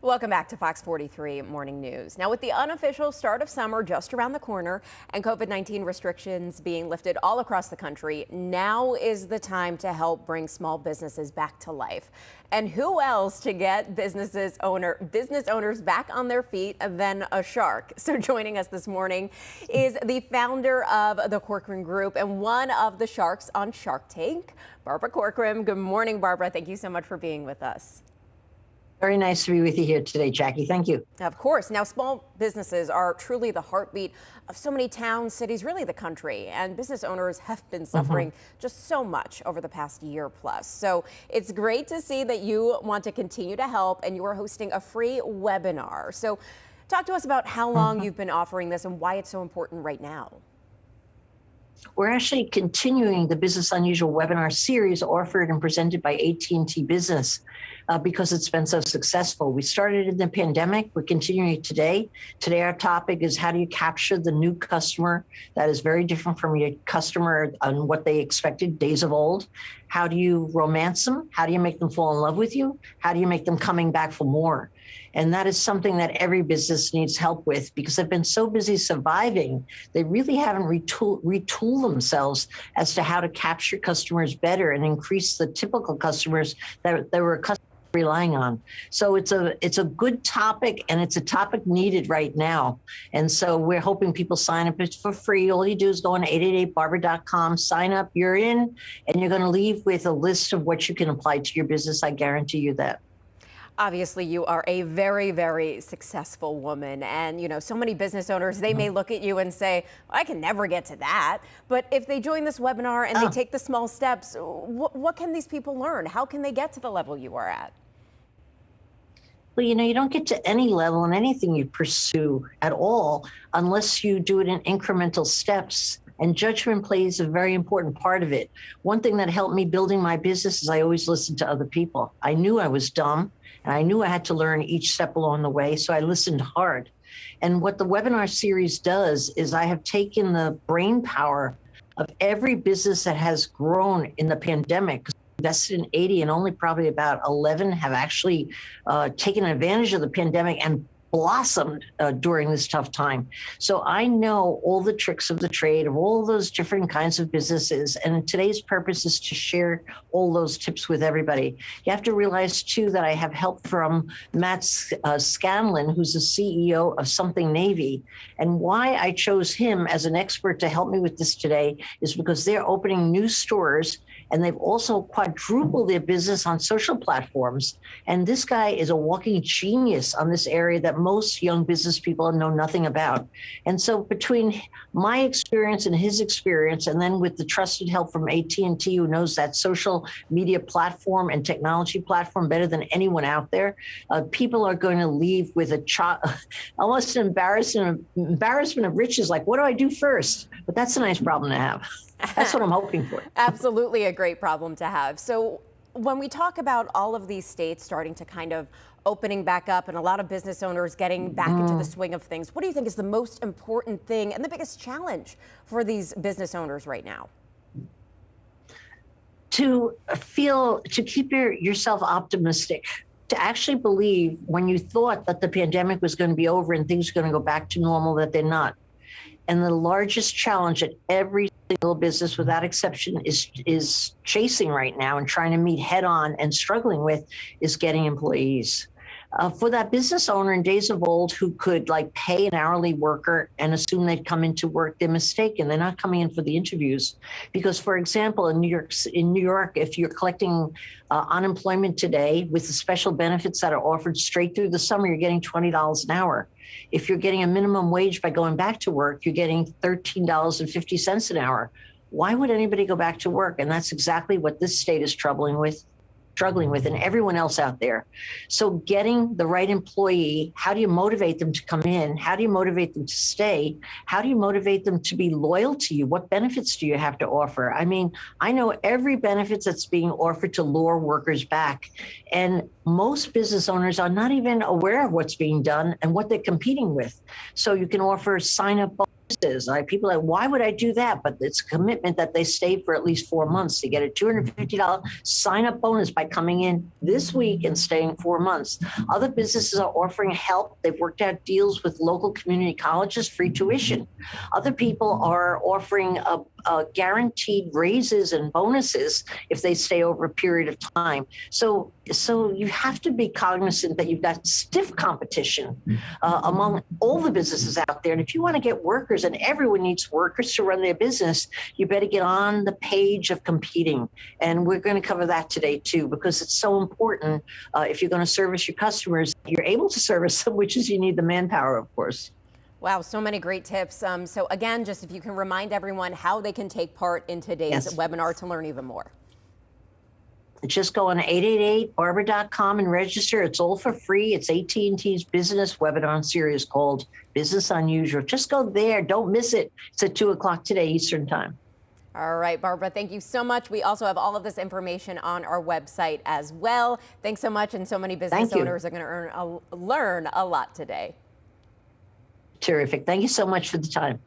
Welcome back to Fox 43 Morning News. Now, with the unofficial start of summer just around the corner and COVID-19 restrictions being lifted all across the country, now is the time to help bring small businesses back to life. And who else to get business owners back on their feet than a shark? So joining us this morning is the founder of the Corcoran Group and one of the sharks on Shark Tank, Barbara Corcoran. Good morning, Barbara. Thank you so much for being with us. Very nice to be with you here today, Jackie. Thank you. Of course. Now, small businesses are truly the heartbeat of so many towns, cities, really the country. And business owners have been suffering just so much over the past year plus. So it's great to see that you want to continue to help and you are hosting a free webinar. So talk to us about how long you've been offering this and why it's so important right now. We're actually continuing the Business Unusual webinar series offered and presented by AT&T Business because it's been so successful. We started in the pandemic. We're continuing it today. Today, our topic is how do you capture the new customer that is very different from your customer on what they expected days of old? How do you romance them? How do you make them fall in love with you? How do you make them coming back for more? And that is something that every business needs help with because they've been so busy surviving. They really haven't retooled themselves as to how to capture customers better and increase the typical customers that they were accustomed to relying on. So it's a good topic and it's a topic needed right now. And so we're hoping people sign up. It's for free. All you do is go on 888barbara.com, sign up, you're in, and you're going to leave with a list of what you can apply to your business. I guarantee you that. Obviously, you are a very, very successful woman. And, you know, so many business owners, they may look at you and say, well, I can never get to that. But if they join this webinar and they take the small steps, what can these people learn? How can they get to the level you are at? Well, you know, you don't get to any level in anything you pursue at all unless you do it in incremental steps. And judgment plays a very important part of it. One thing that helped me building my business is I always listened to other people. I knew I was dumb and I knew I had to learn each step along the way. So I listened hard. And what the webinar series does is I have taken the brain power of every business that has grown in the pandemic. Invested in 80 and only probably about 11 have actually taken advantage of the pandemic and blossomed during this tough time. So I know all the tricks of the trade of all those different kinds of businesses. And today's purpose is to share all those tips with everybody. You have to realize too that I have help from Matt Scanlon, who's the CEO of Something Navy. And why I chose him as an expert to help me with this today is because they're opening new stores and they've also quadrupled their business on social platforms. And this guy is a walking genius on this area that most young business people know nothing about. And so between my experience and his experience, and then with the trusted help from AT&T, who knows that social media platform and technology platform better than anyone out there, people are going to leave with almost an embarrassment of riches, like, what do I do first? But that's a nice problem to have. That's what I'm hoping for. Absolutely a great problem to have. So when we talk about all of these states starting to kind of opening back up and a lot of business owners getting back into the swing of things, what do you think is the most important thing and the biggest challenge for these business owners right now? To keep yourself optimistic, to actually believe when you thought that the pandemic was going to be over and things are going to go back to normal, that they're not. And the largest challenge that every single business without exception is chasing right now and trying to meet head on and struggling with is getting employees. For that business owner in days of old who could like pay an hourly worker and assume they'd come into work, they're mistaken. They're not coming in for the interviews. Because, for example, in New York, if you're collecting unemployment today with the special benefits that are offered straight through the summer, you're getting $20 an hour. If you're getting a minimum wage by going back to work, you're getting $13.50 an hour. Why would anybody go back to work? And that's exactly what this state is struggling with and everyone else out there. So getting the right employee, how do you motivate them to come in? How do you motivate them to stay? How do you motivate them to be loyal to you? What benefits do you have to offer? I mean, I know every benefit that's being offered to lure workers back. And most business owners are not even aware of what's being done and what they're competing with. So you can offer sign-up People are like, why would I do that? But it's a commitment that they stay for at least 4 months. You get a $250 sign-up bonus by coming in this week and staying 4 months. Other businesses are offering help. They've worked out deals with local community colleges, free tuition. Other people are offering guaranteed raises and bonuses if they stay over a period of time. So you have to be cognizant that you've got stiff competition among all the businesses out there. And if you want to get workers, and everyone needs workers to run their business, you better get on the page of competing. And we're going to cover that today too, because it's so important if you're going to service your customers, you're able to service them, which is you need the manpower, of course. Wow, so many great tips. So again, just if you can remind everyone how they can take part in today's webinar to learn even more. Just go on 888barbara.com and register. It's all for free. It's AT&T's business webinar series called Business Unusual. Just go there. Don't miss it. It's at 2 o'clock today, Eastern Time. All right, Barbara, thank you so much. We also have all of this information on our website as well. Thanks so much. And so many business owners are going to learn a lot today. Terrific. Thank you so much for the time.